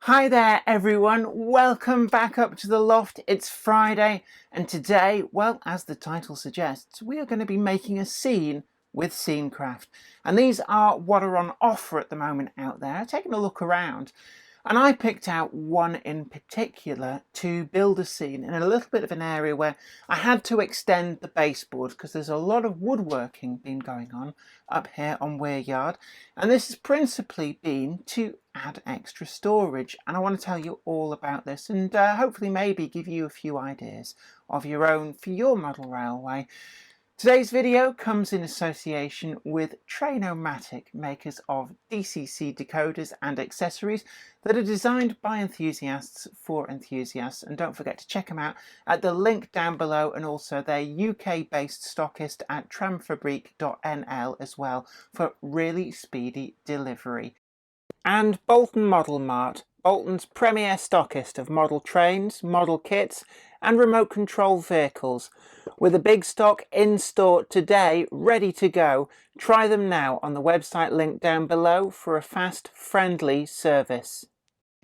Hi there everyone, welcome back up to the loft. It's Friday and today, well, as the title suggests, we are going to be making a scene with Scenecraft. And these are what are on offer at the moment out there. I've taken a look around and I picked out one in particular to build a scene in a little bit of an area where I had to extend the baseboard because there's a lot of woodworking been going on up here on Warworld, and this has principally been to add extra storage, and I want to tell you all about this and hopefully maybe give you a few ideas of your own for your model railway. Today's video comes in association with Trainomatic, makers of DCC decoders and accessories that are designed by enthusiasts for enthusiasts, and don't forget to check them out at the link down below, and also their UK based stockist at tramfabrique.nl as well for really speedy delivery. And Bolton Model Mart, Bolton's premier stockist of model trains, model kits and remote control vehicles, with a big stock in store today ready to go. Try them now on the website link down below for a fast, friendly service.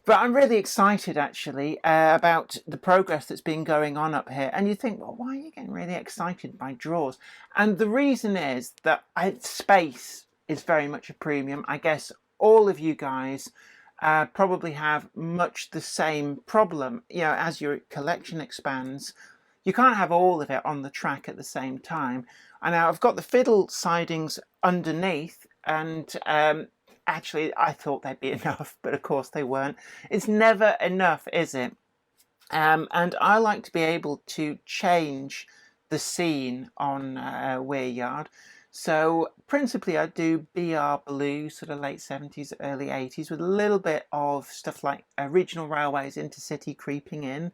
But I'm really excited actually about the progress that's been going on up here. And you think, well, why are you getting really excited by drawers? And the reason is that space is very much a premium. I guess all of you guys probably have much the same problem. You know, as your collection expands, you can't have all of it on the track at the same time. And now I've got the fiddle sidings underneath, and actually I thought they'd be enough, but of course they weren't. It's never enough, is it? And I like to be able to change the scene on Warworld. So principally I do BR Blue, sort of late 70s, early 80s, with a little bit of stuff like regional railways, intercity creeping in.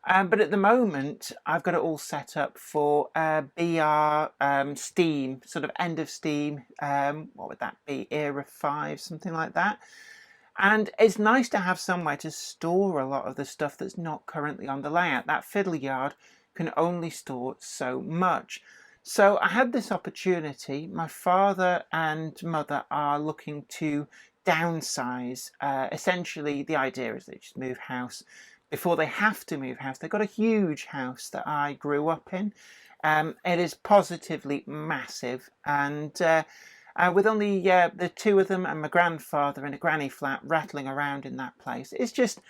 But at the moment, I've got it all set up for BR Steam, sort of end of Steam, what would that be, Era 5, something like that. And it's nice to have somewhere to store a lot of the stuff that's not currently on the layout. That fiddle yard can only store so much. So I had this opportunity. My father and mother are looking to downsize. Essentially, the idea is they just move house before they have to move house. They've got a huge house that I grew up in. It is positively massive, and with only the two of them and my grandfather in a granny flat rattling around in that place, it's just,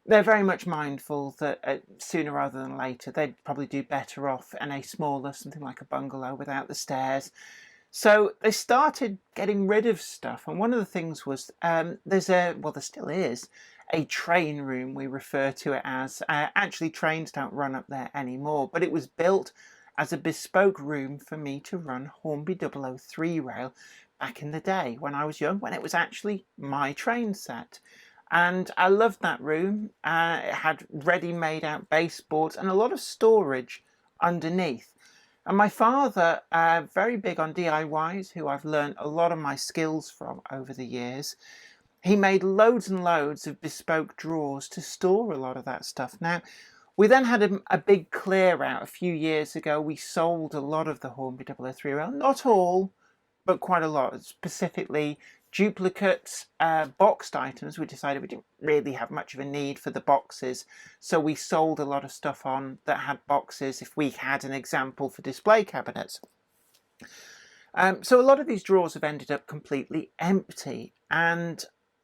they're very much mindful that sooner rather than later they'd probably do better off in a smaller, something like a bungalow without the stairs. So they started getting rid of stuff, and one of the things was there still is a train room, we refer to it as. Actually, trains don't run up there anymore, but it was built as a bespoke room for me to run Hornby 003 rail back in the day when I was young, when it was actually my train set. And I loved that room. It had ready-made out baseboards and a lot of storage underneath. And my father, very big on DIYs, who I've learned a lot of my skills from over the years, he made loads and loads of bespoke drawers to store a lot of that stuff. Now, we then had a big clear out a few years ago. We sold a lot of the Hornby 003 rail, not all, but quite a lot, specifically duplicates, boxed items. We decided we didn't really have much of a need for the boxes, so we sold a lot of stuff on that had boxes if we had an example for display cabinets. So a lot of these drawers have ended up completely empty, and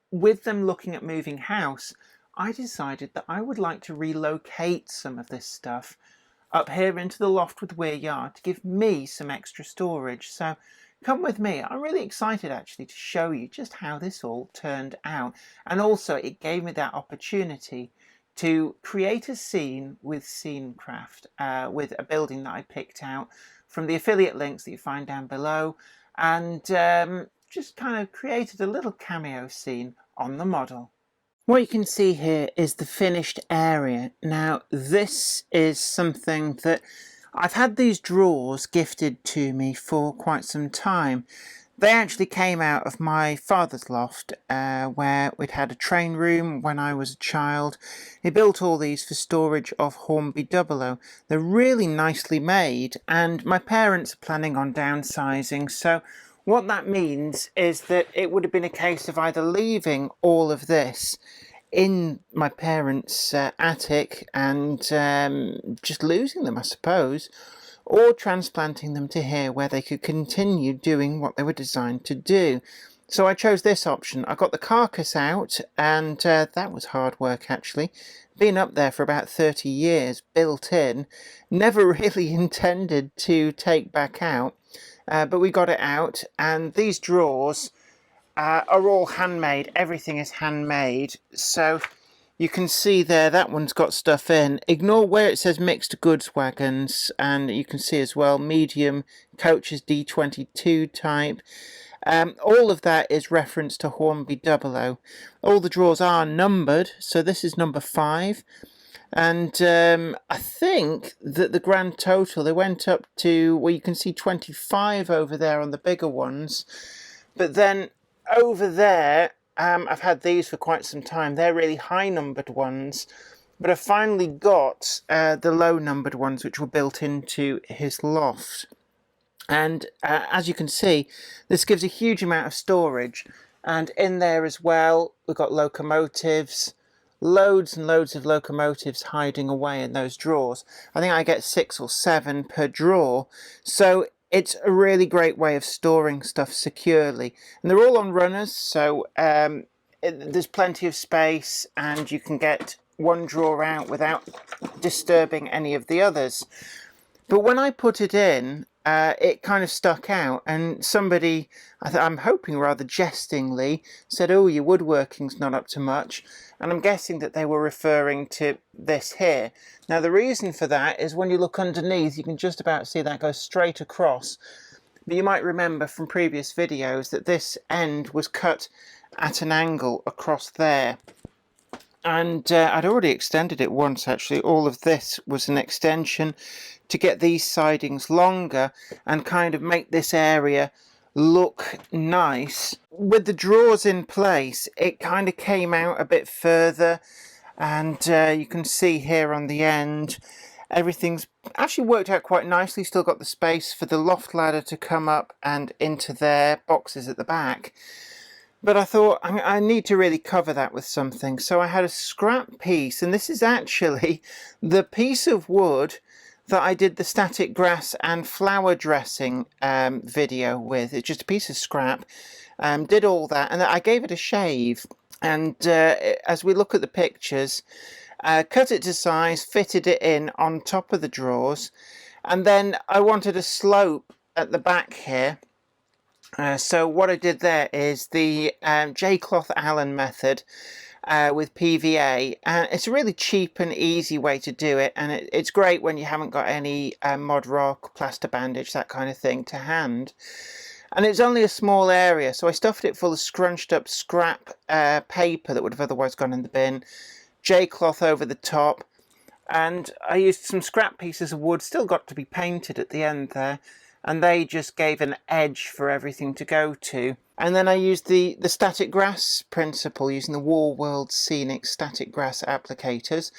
with them looking at moving house, I decided that I would like to relocate some of this stuff up here into the loft with Warworld to give me some extra storage. So come with me. I'm really excited actually to show you just how this all turned out. And also it gave me that opportunity to create a scene with Scenecraft, with a building that I picked out from the affiliate links that you find down below, and just kind of created a little cameo scene on the model. What you can see here is the finished area. Now this is something that I've had these drawers gifted to me for quite some time. They actually came out of my father's loft, where we'd had a train room when I was a child. He built all these for storage of Hornby 00. They're really nicely made, and my parents are planning on downsizing, so what that means is that it would have been a case of either leaving all of this in my parents' attic and just losing them, I suppose, or transplanting them to here where they could continue doing what they were designed to do. So I chose this option. I got the carcass out, and that was hard work actually. Been up there for about 30 years, built in, never really intended to take back out, but we got it out, and these drawers are all handmade. Everything is handmade, so you can see there that one's got stuff in. Ignore where it says mixed goods wagons, and you can see as well medium coaches, D22 type. All of that is reference to Hornby 00. All the drawers are numbered, so this is number 5. And I think that the grand total, they went up to, well, you can see 25 over there on the bigger ones. But then over there, I've had these for quite some time. They're really high numbered ones. But I finally got the low numbered ones, which were built into his loft. And as you can see, this gives a huge amount of storage. And in there as well, we've got locomotives, loads and loads of locomotives hiding away in those drawers. I think I get 6 or 7 per drawer. So it's a really great way of storing stuff securely. And they're all on runners, so there's plenty of space, and you can get one drawer out without disturbing any of the others. But when I put it in, it kind of stuck out, and somebody, I'm hoping rather jestingly, said, "Oh, your woodworking's not up to much." And I'm guessing that they were referring to this here. Now the reason for that is when you look underneath, you can just about see that goes straight across. But you might remember from previous videos that this end was cut at an angle across there. And I'd already extended it once actually. All of this was an extension to get these sidings longer and kind of make this area look nice. With the drawers in place, it kind of came out a bit further, and you can see here on the end everything's actually worked out quite nicely. Still got the space for the loft ladder to come up and into there, boxes at the back. But I thought I need to really cover that with something, so I had a scrap piece, and this is actually the piece of wood that I did the static grass and flower dressing video with. It's just a piece of scrap. Did all that, and I gave it a shave. And as we look at the pictures, cut it to size, fitted it in on top of the drawers, and then I wanted a slope at the back here. So what I did there is the J-cloth Allen method with PVA, and it's a really cheap and easy way to do it, and it's great when you haven't got any mod rock, plaster bandage, that kind of thing to hand. And it's only a small area, so I stuffed it full of scrunched up scrap paper that would have otherwise gone in the bin, J-cloth over the top, and I used some scrap pieces of wood, still got to be painted at the end there, and they just gave an edge for everything to go to. And then I used the static grass principle using the Warworld Scenic static grass applicators.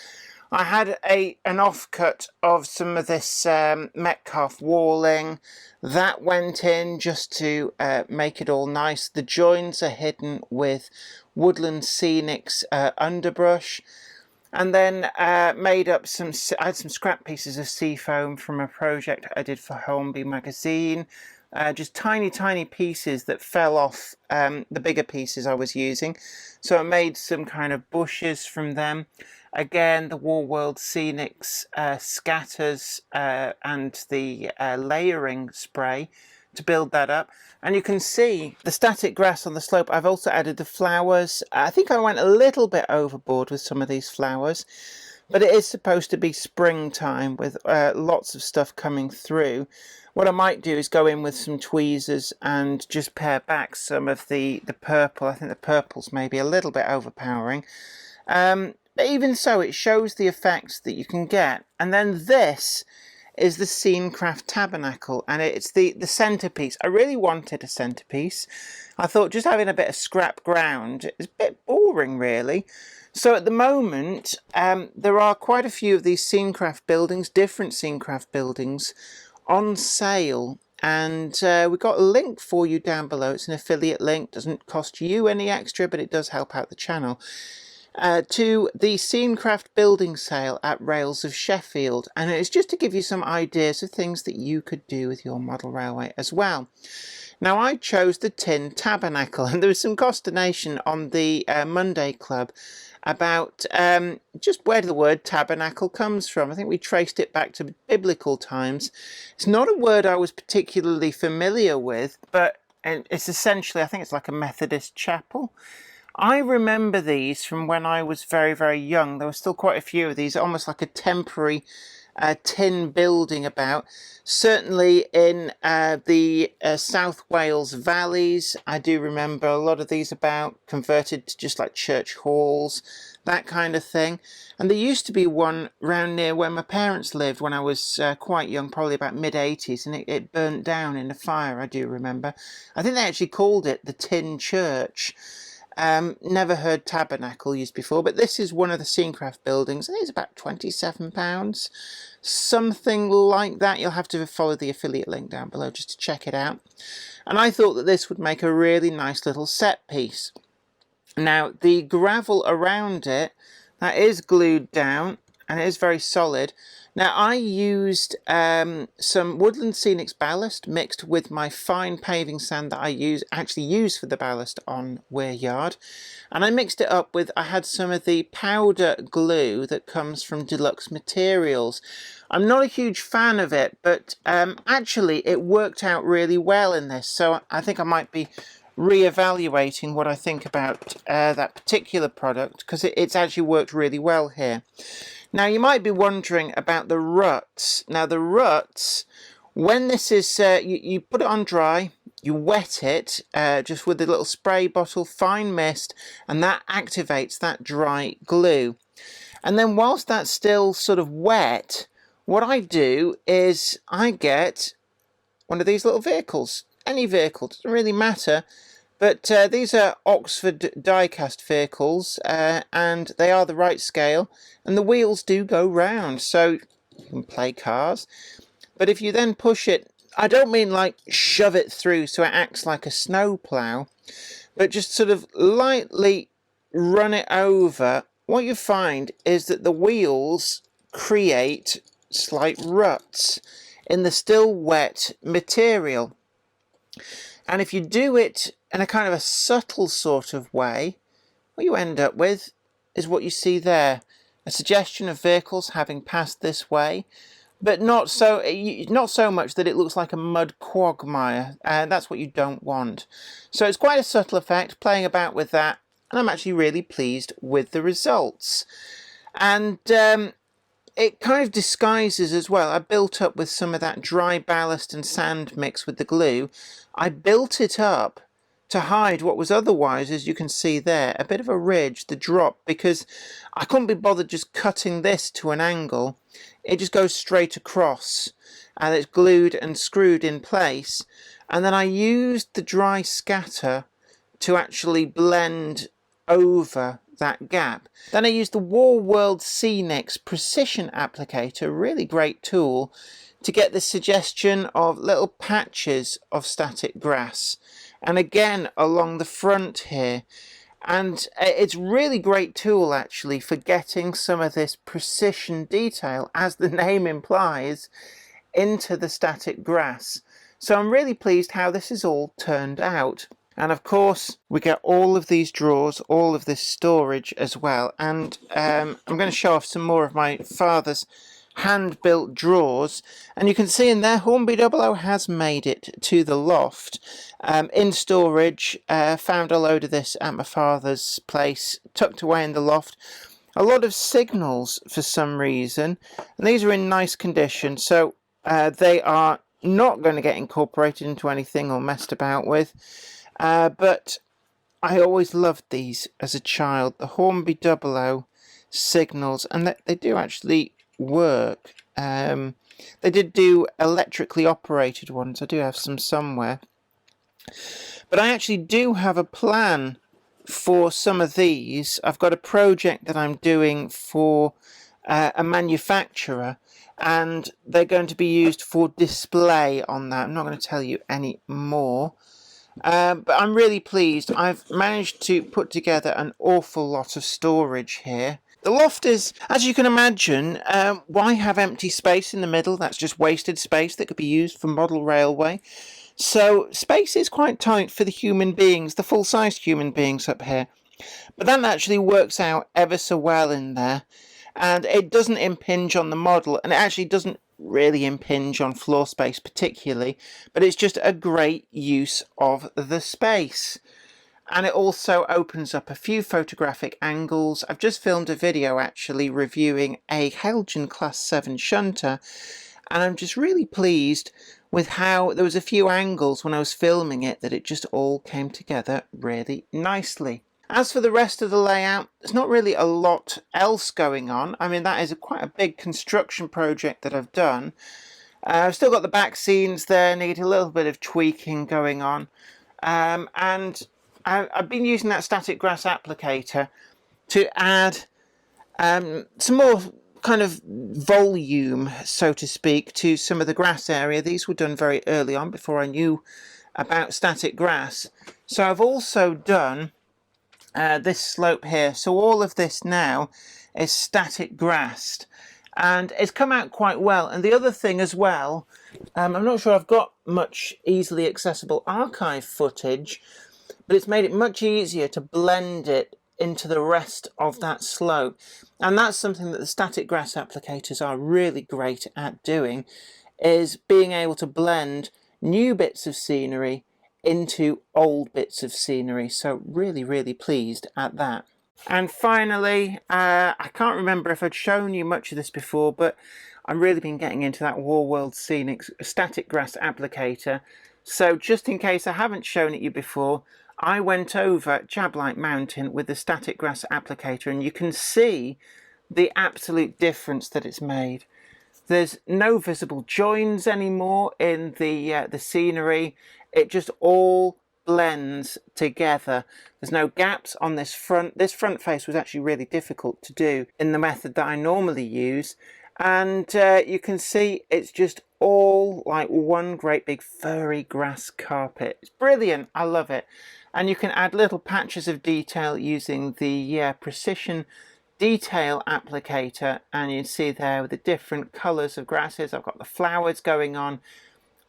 I had an offcut of some of this Metcalf walling. That went in just to make it all nice. The joins are hidden with Woodland Scenic's underbrush. And then made up I had some scrap pieces of seafoam from a project I did for Hornby magazine. Just tiny pieces that fell off the bigger pieces I was using. So I made some kind of bushes from them. Again, the Warworld Scenic's scatters and the layering spray to build that up. And you can see the static grass on the slope. I've also added the flowers. I think I went a little bit overboard with some of these flowers, but it is supposed to be springtime with lots of stuff coming through. What I might do is go in with some tweezers and just pare back some of the purple. I think the purple's maybe a little bit overpowering. But even so, it shows the effects that you can get. And then this is the Scenecraft tabernacle, and it's the centerpiece. I really wanted a centerpiece. I thought just having a bit of scrap ground is a bit boring, really. So at the moment, there are quite a few of these Scenecraft buildings, different Scenecraft buildings, on sale. And we've got a link for you down below. It's an affiliate link. Doesn't cost you any extra, but it does help out the channel. to the Scenecraft building sale at Rails of Sheffield, and it's just to give you some ideas of things that you could do with your model railway as well. Now, I chose the Tin Tabernacle, and there was some consternation on the Monday Club about just where the word tabernacle comes from. I think we traced it back to biblical times. It's not a word I was particularly familiar with, but it's essentially, I think it's like a Methodist chapel. I remember these from when I was very, very young. There were still quite a few of these, almost like a temporary tin building about. Certainly in the South Wales valleys, I do remember a lot of these about, converted to just like church halls, that kind of thing. And there used to be one round near where my parents lived when I was quite young, probably about mid-80s, and it burnt down in a fire, I do remember. I think they actually called it the Tin Church. Never heard tabernacle used before, but this is one of the Scenecraft buildings. I think it's about £27, something like that. You'll have to follow the affiliate link down below just to check it out. And I thought that this would make a really nice little set piece. Now, the gravel around it, that is glued down and it is very solid. Now, I used some Woodland Scenic's ballast mixed with my fine paving sand that I actually use for the ballast on Weir Yard. And I mixed it up with, I had some of the powder glue that comes from Deluxe Materials. I'm not a huge fan of it, but actually it worked out really well in this. So I think I might be re-evaluating what I think about that particular product, because it's actually worked really well here. Now, you might be wondering about the ruts. Now, the ruts, when this is, you put it on dry, you wet it just with a little spray bottle, fine mist, and that activates that dry glue. And then whilst that's still sort of wet, what I do is I get one of these little vehicles. Any vehicle, doesn't really matter. But these are Oxford die-cast vehicles, and they are the right scale, and the wheels do go round, so you can play cars. But if you then push it, I don't mean like shove it through so it acts like a snowplow, but just sort of lightly run it over, what you find is that the wheels create slight ruts in the still wet material. And if you do it in a kind of a subtle sort of way, what you end up with is what you see there. A suggestion of vehicles having passed this way, but not so much that it looks like a mud quagmire, and that's what you don't want. So it's quite a subtle effect, playing about with that, and I'm actually really pleased with the results. And it kind of disguises as well. I built up with some of that dry ballast and sand mix with the glue. I built it up to hide what was otherwise, as you can see there, a bit of a ridge, the drop, because I couldn't be bothered just cutting this to an angle. It just goes straight across and it's glued and screwed in place. And then I used the dry scatter to actually blend over that gap. Then I used the Warworld Scenic's precision applicator, really great tool, to get the suggestion of little patches of static grass, and again along the front here. And it's really great tool actually for getting some of this precision detail, as the name implies, into the static grass. So I'm really pleased how this has all turned out. And of course, we get all of these drawers, all of this storage as well. And I'm going to show off some more of my father's hand-built drawers. And you can see in there, Hornby 00 has made it to the loft. In storage, found a load of this at my father's place, tucked away in the loft. A lot of signals for some reason. And these are in nice condition, so they are not going to get incorporated into anything or messed about with. But I always loved these as a child, the Hornby 00 signals, and they do actually work. They did do electrically operated ones. I do have some somewhere. But I actually do have a plan for some of these. I've got a project that I'm doing for a manufacturer, and they're going to be used for display on that. I'm not going to tell you any more. But I'm really pleased. I've managed to put together an awful lot of storage here. The loft is, as you can imagine, why have empty space in the middle? That's just wasted space that could be used for model railway. So space is quite tight for the human beings, the full-sized human beings up here. But that actually works out ever so well in there. And it doesn't impinge on the model, and it actually doesn't really impinge on floor space particularly, but it's just a great use of the space. And it also opens up a few photographic angles. I've just filmed a video actually reviewing a Helgen Class 7 shunter, and I'm just really pleased with how there was a few angles when I was filming it that it just all came together really nicely. As for the rest of the layout, there's not really a lot else going on. I mean, that is quite a big construction project that I've done. I've still got the back scenes there, need a little bit of tweaking going on. And I've been using that static grass applicator to add some more kind of volume, so to speak, to some of the grass area. These were done very early on before I knew about static grass. So I've also done this slope here, so all of this now is static grassed, and it's come out quite well. And the other thing as well, I'm not sure I've got much easily accessible archive footage, but it's made it much easier to blend it into the rest of that slope, and that's something that the static grass applicators are really great at doing, is being able to blend new bits of scenery into old bits of scenery. So really pleased at that. And finally, I can't remember if I'd shown you much of this before, but I've really been getting into that Warworld Scenic static grass applicator. So just in case I haven't shown it you before, I went over Jablite Mountain with the static grass applicator, and you can see the absolute difference that it's made. There's no visible joins anymore in the scenery. It just all blends together. There's no gaps on this front. This front face was actually really difficult to do in the method that I normally use. And you can see it's just all like one great big furry grass carpet. It's brilliant. I love it. And you can add little patches of detail using the precision detail applicator, and you see there with the different colors of grasses. I've got the flowers going on.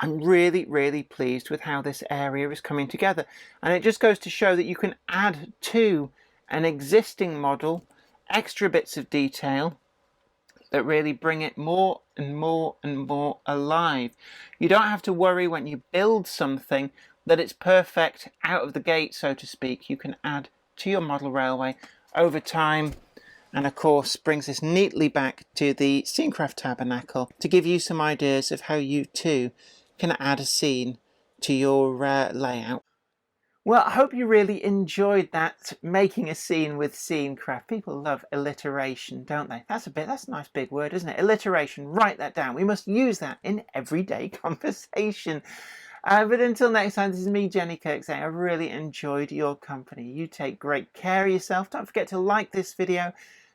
I'm really pleased with how this area is coming together, and it just goes to show that you can add to an existing model extra bits of detail that really bring it more and more alive. You don't have to worry when you build something that it's perfect out of the gate, so to speak. You can add to your model railway over time, and of course brings us neatly back to the Scenecraft Tabernacle to give you some ideas of how you too can add a scene to your layout. Well, I hope you really enjoyed that, making a scene with Scenecraft. People love alliteration, don't they? That's a nice big word, isn't it? Alliteration, write that down. We must use that in everyday conversation. But until next time, this is me, Jenny Kirk, saying I've really enjoyed your company. You take great care of yourself. Don't forget to like this video,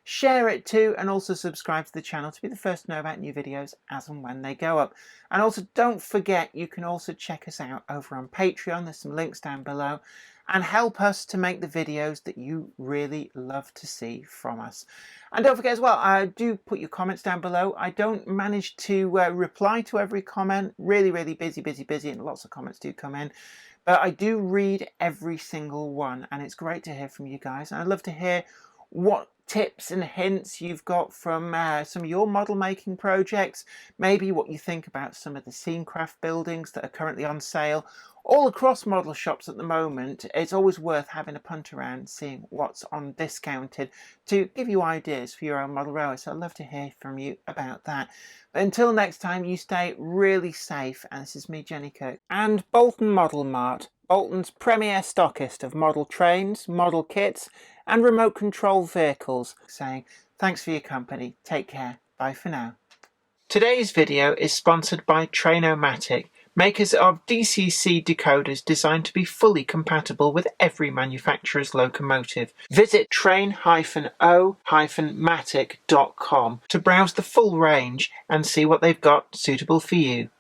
share it too, and also subscribe to the channel to be the first to know about new videos as and when they go up. And also don't forget, you can also check us out over on Patreon. There's some links down below, and help us to make the videos that you really love to see from us. And don't forget as well, I do put your comments down below. I don't manage to reply to every comment. Really busy, and lots of comments do come in. But I do read every single one, and it's great to hear from you guys. And I'd love to hear what tips and hints you've got from some of your model making projects, maybe what you think about some of the Scenecraft buildings that are currently on sale all across model shops at the moment. It's always worth having a punt around, seeing what's on discounted to give you ideas for your own model railway. So I'd love to hear from you about that. But until next time, you stay really safe. And this is me, Jenny Kirk, and Bolton Model Mart, Bolton's premier stockist of model trains, model kits, and remote control vehicles, saying thanks for your company. Take care. Bye for now. Today's video is sponsored by Trainomatic, makers of DCC decoders designed to be fully compatible with every manufacturer's locomotive. Visit train-o-matic.com to browse the full range and see what they've got suitable for you.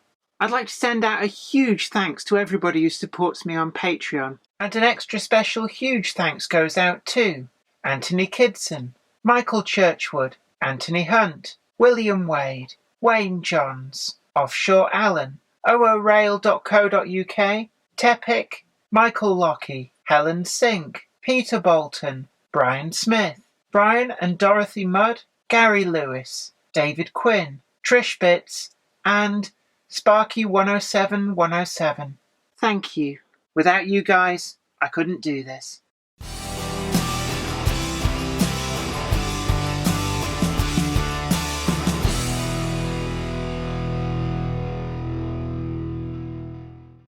I'd like to send out a huge thanks to everybody who supports me on Patreon. And an extra special huge thanks goes out to Anthony Kidson, Michael Churchwood, Anthony Hunt, William Wade, Wayne Johns, Offshore Allen, oorail.co.uk, Tepic, Michael Lockie, Helen Sink, Peter Bolton, Brian Smith, Brian and Dorothy Mudd, Gary Lewis, David Quinn, Trish Bits, and Sparky107107. Thank you. Without you guys, I couldn't do this.